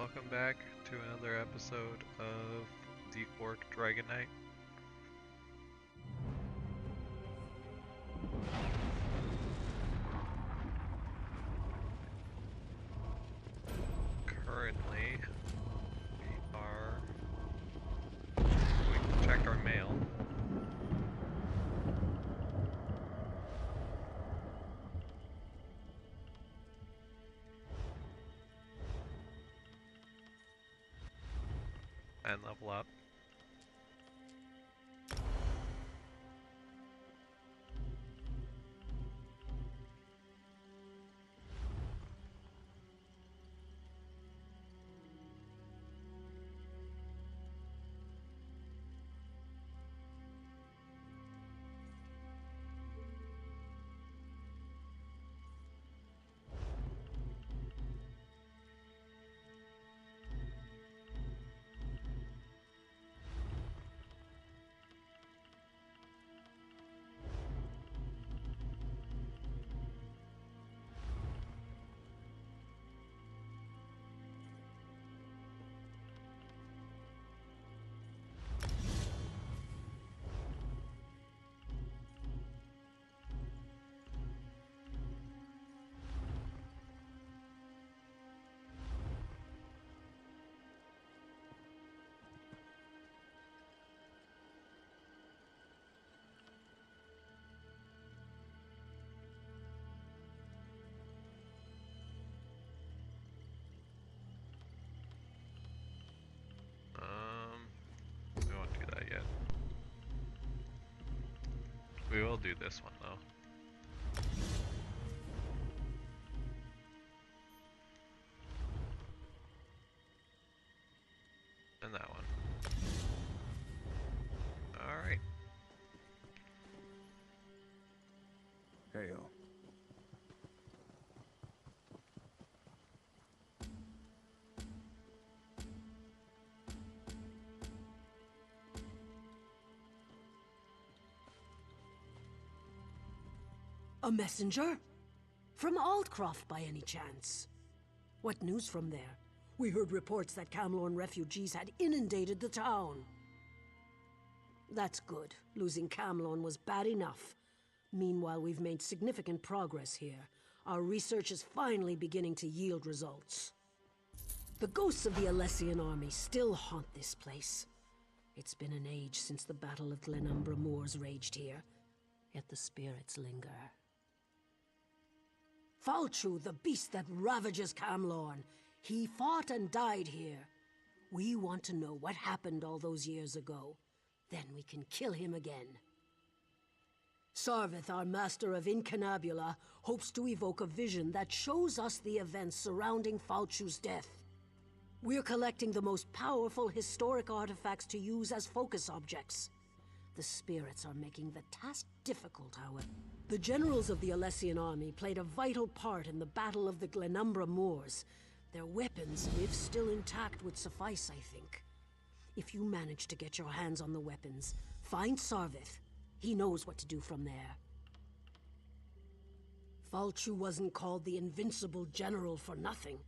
welcome back to another episode of the Orc Dragon-knight. Currently, we checked our mail. And level up. We won't do that yet. We will do this one though. And that one. Alright. Hail. A messenger? From Aldcroft by any chance? What news from there? We heard reports that Camlorn refugees had inundated the town. That's good. Losing Camlorn was bad enough. Meanwhile, we've made significant progress here. Our research is finally beginning to yield results. The ghosts of the Alessian army still haunt this place. It's been an age since the Battle of Glenumbra Moors raged here, yet the spirits linger. Falchu, the beast that ravages Camlorn. He fought and died here. We want to know what happened all those years ago. Then we can kill him again. Sarvith, our master of Incunabula, hopes to evoke a vision that shows us the events surrounding Falchu's death. We're collecting the most powerful historic artifacts to use as focus objects. The spirits are making the task difficult, however. The generals of the Alessian army played a vital part in the Battle of the Glenumbra Moors. Their weapons, if still intact, would suffice, I think. If you manage to get your hands on the weapons, find Sarvith. He knows what to do from there. Falchu wasn't called the Invincible General for nothing.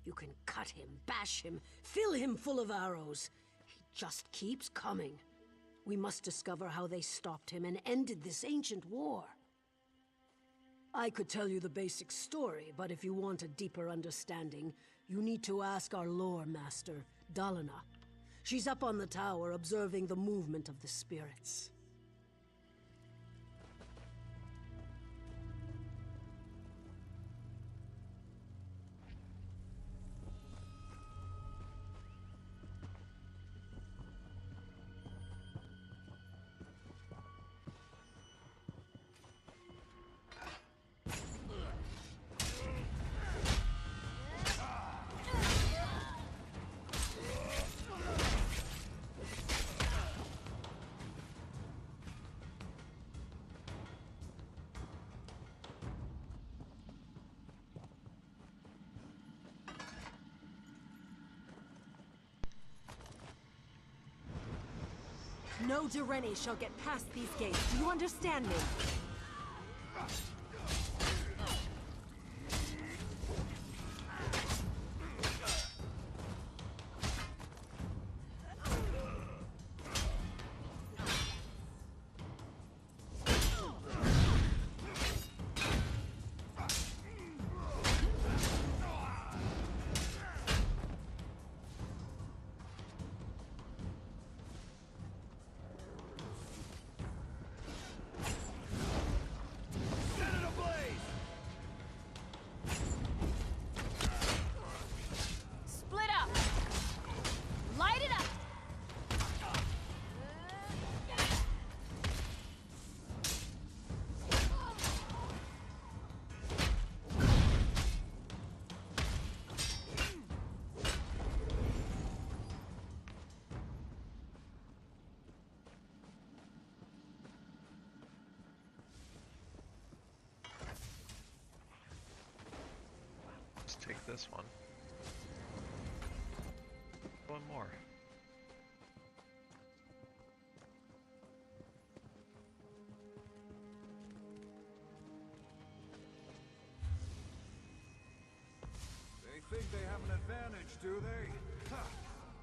You can cut him, bash him, fill him full of arrows. He just keeps coming. We must discover how they stopped him and ended this ancient war. I could tell you the basic story, but if you want a deeper understanding, you need to ask our lore master, Dalina. She's up on the tower observing the movement of the spirits. No Dureni shall get past these gates. Do you understand me? Just take this one. One more. They think they have an advantage, do they? Ha!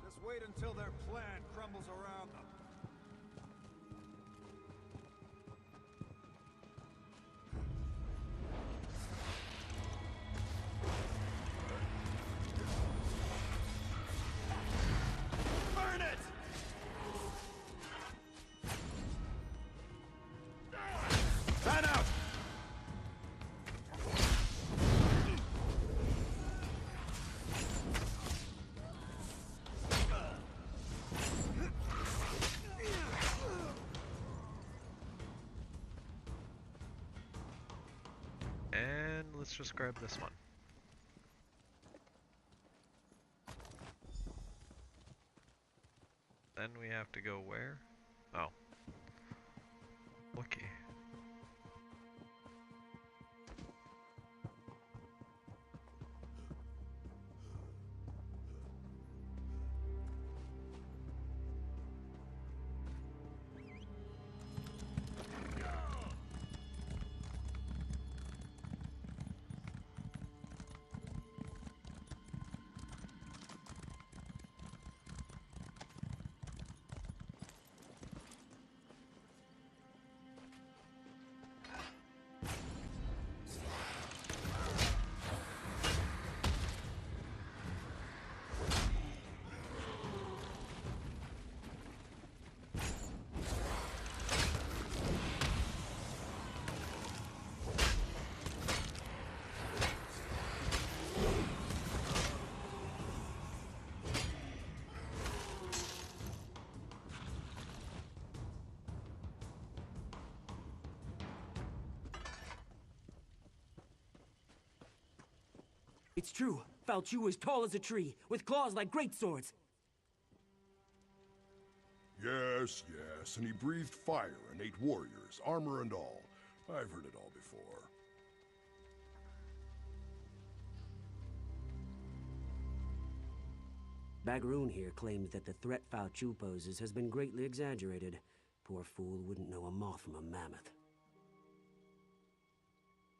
Just wait until their plan crumbles around them. Burn it! Fan out! And let's just grab this one. Then we have to go where? Oh. Okay. It's true. Falchu is tall as a tree, with claws like great swords. Yes, yes, and he breathed fire and ate warriors, armor and all. I've heard it all before. Bagroon here claims that the threat Falchu poses has been greatly exaggerated. Poor fool wouldn't know a moth from a mammoth.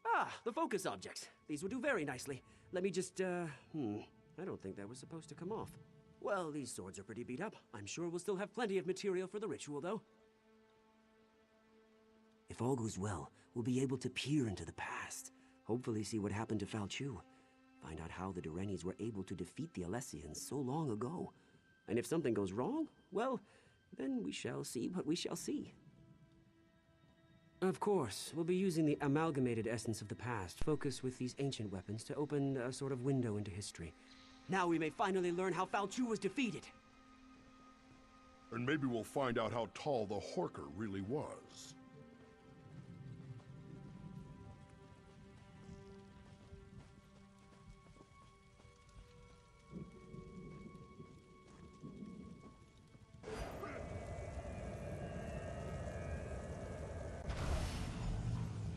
Ah, the focus objects. These will do very nicely. Let me just, I don't think that was supposed to come off. Well, these swords are pretty beat up. I'm sure we'll still have plenty of material for the ritual, though. If all goes well, we'll be able to peer into the past. Hopefully see what happened to Falchu. Find out how the Durenis were able to defeat the Alessians so long ago. And if something goes wrong, well, then we shall see what we shall see. Of course, we'll be using the amalgamated essence of the past, focused with these ancient weapons to open a sort of window into history. Now we may finally learn how Falchu was defeated. And maybe we'll find out how tall the Horker really was.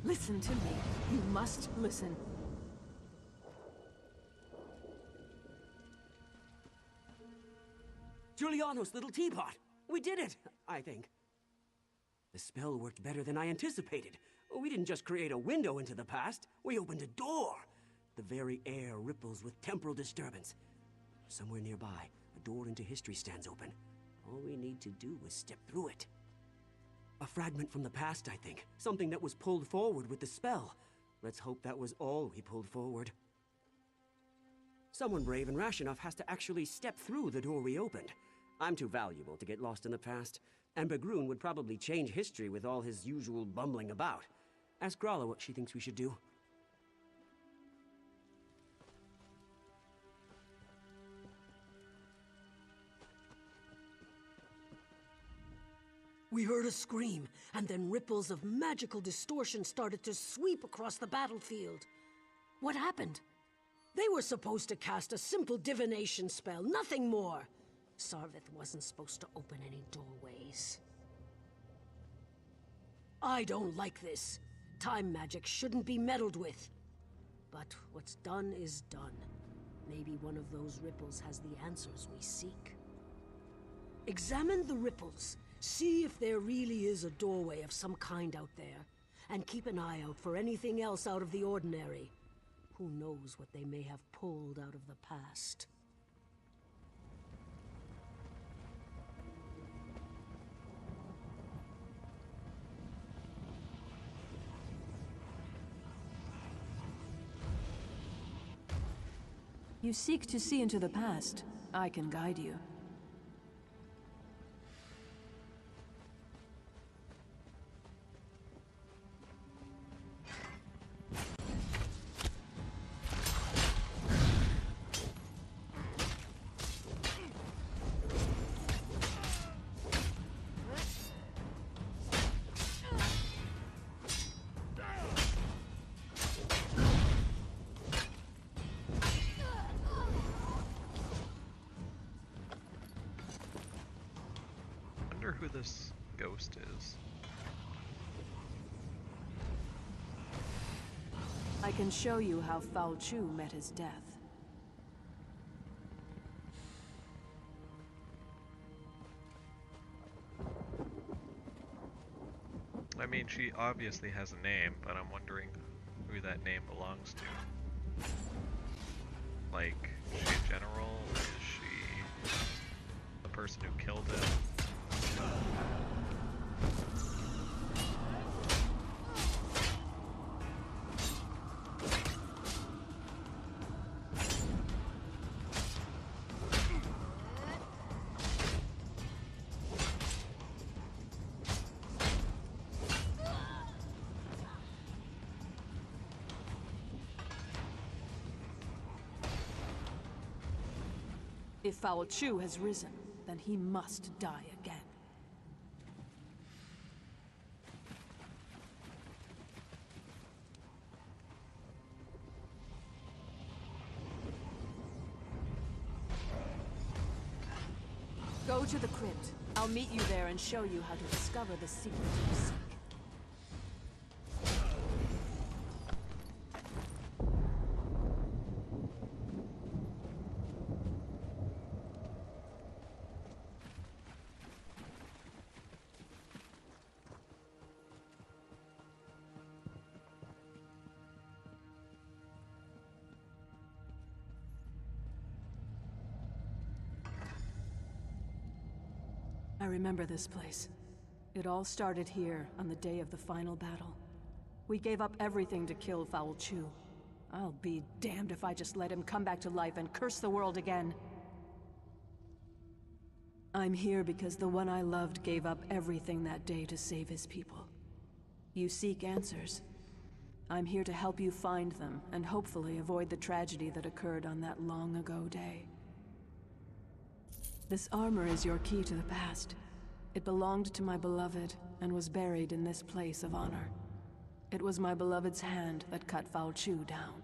Listen to me. You must listen. Giuliano's little teapot! We did it, I think. The spell worked better than I anticipated. We didn't just create a window into the past, we opened a door. The very air ripples with temporal disturbance. Somewhere nearby, a door into history stands open. All we need to do is step through it. A fragment from the past, I think. Something that was pulled forward with the spell. Let's hope that was all we pulled forward. Someone brave and rash enough has to actually step through the door we opened. I'm too valuable to get lost in the past, and Bagroon would probably change history with all his usual bumbling about. Ask Grala what she thinks we should do. We heard a scream, and then ripples of magical distortion started to sweep across the battlefield. What happened? They were supposed to cast a simple divination spell, nothing more. Sarvith wasn't supposed to open any doorways. I don't like this. Time magic shouldn't be meddled with. But what's done is done. Maybe one of those ripples has the answers we seek. Examine the ripples. See if there really is a doorway of some kind out there. And keep an eye out for anything else out of the ordinary. Who knows what they may have pulled out of the past. You seek to see into the past. I can guide you. Who this ghost is. I can show you how Foul Chu met his death. I mean, she obviously has a name, but I'm wondering who that name belongs to. Like, is she a general? Is she the person who killed him? If Foul Chu has risen, then he must die again. Go to the crypt. I'll meet you there and show you how to discover the secret you seek. I remember this place. It all started here on the day of the final battle. We gave up everything to kill Foul Chu. I'll be damned if I just let him come back to life and curse the world again. I'm here because the one I loved gave up everything that day to save his people. You seek answers. I'm here to help you find them and hopefully avoid the tragedy that occurred on that long ago day. This armor is your key to the past. It belonged to my beloved and was buried in this place of honor. It was my beloved's hand that cut Foul Chu down.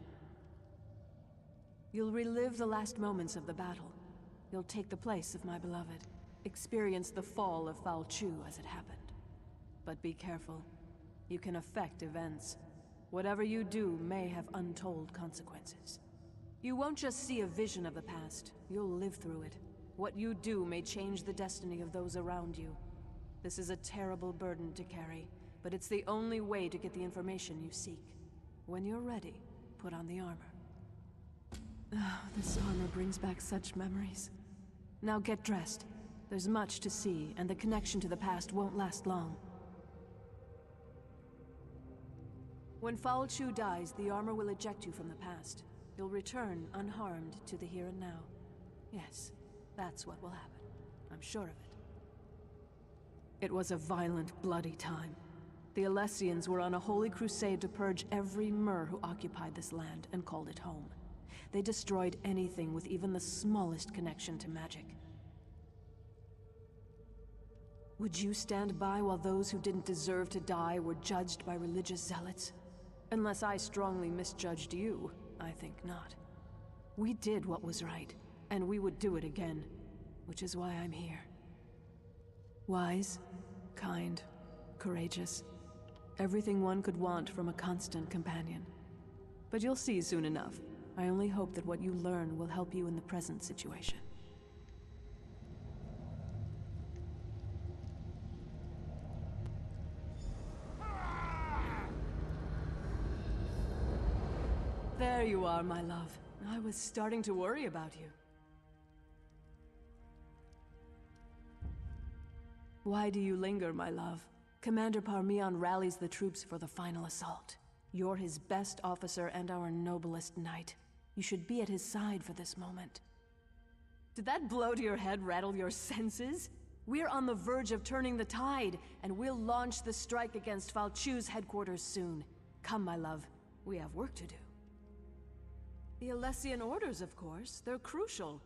You'll relive the last moments of the battle. You'll take the place of my beloved. Experience the fall of Foul Chu as it happened. But be careful. You can affect events. Whatever you do may have untold consequences. You won't just see a vision of the past. You'll live through it. What you do may change the destiny of those around you. This is a terrible burden to carry, but it's the only way to get the information you seek. When you're ready, put on the armor. Oh, this armor brings back such memories. Now get dressed. There's much to see, and the connection to the past won't last long. When Foul Chu dies, the armor will eject you from the past. You'll return unharmed to the here and now. Yes. That's what will happen. I'm sure of it. It was a violent, bloody time. The Alessians were on a holy crusade to purge every Mer who occupied this land and called it home. They destroyed anything with even the smallest connection to magic. Would you stand by while those who didn't deserve to die were judged by religious zealots? Unless I strongly misjudged you, I think not. We did what was right. And we would do it again, which is why I'm here. Wise, kind, courageous. Everything one could want from a constant companion. but you'll see soon enough. I only hope that what you learn will help you in the present situation. There you are, my love. I was starting to worry about you. Why do you linger, my love? Commander Parmeon rallies the troops for the final assault. You're his best officer and our noblest knight. You should be at his side for this moment. Did that blow to your head rattle your senses? We're on the verge of turning the tide, and we'll launch the strike against Falchu's headquarters soon. Come, my love. We have work to do. The Alessian orders, of course. They're crucial.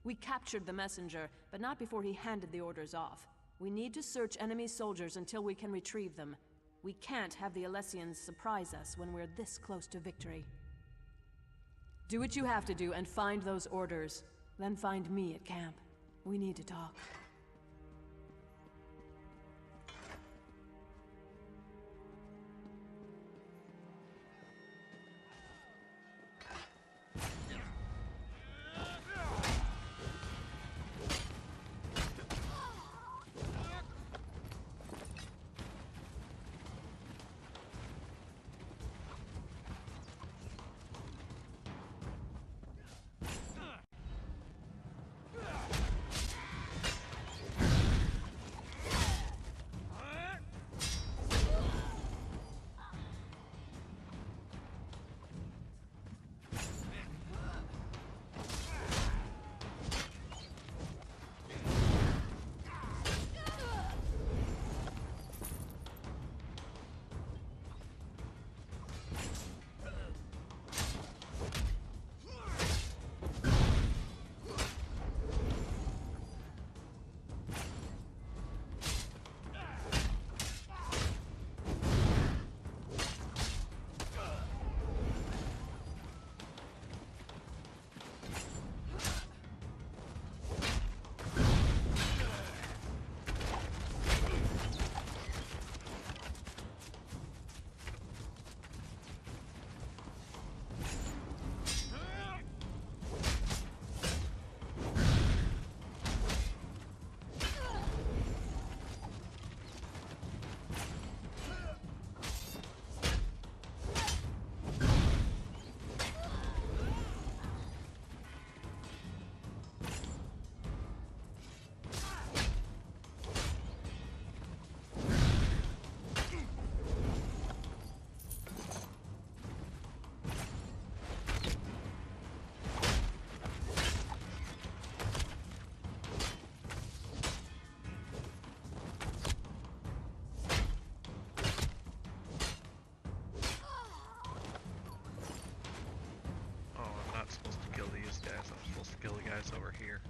We captured the messenger, but not before he handed the orders off. We need to search enemy soldiers until we can retrieve them. We can't have the Alessians surprise us when we're this close to victory. Do what you have to do and find those orders. Then find me at camp. We need to talk. Supposed to kill these guys. I'm supposed to kill the guys over here.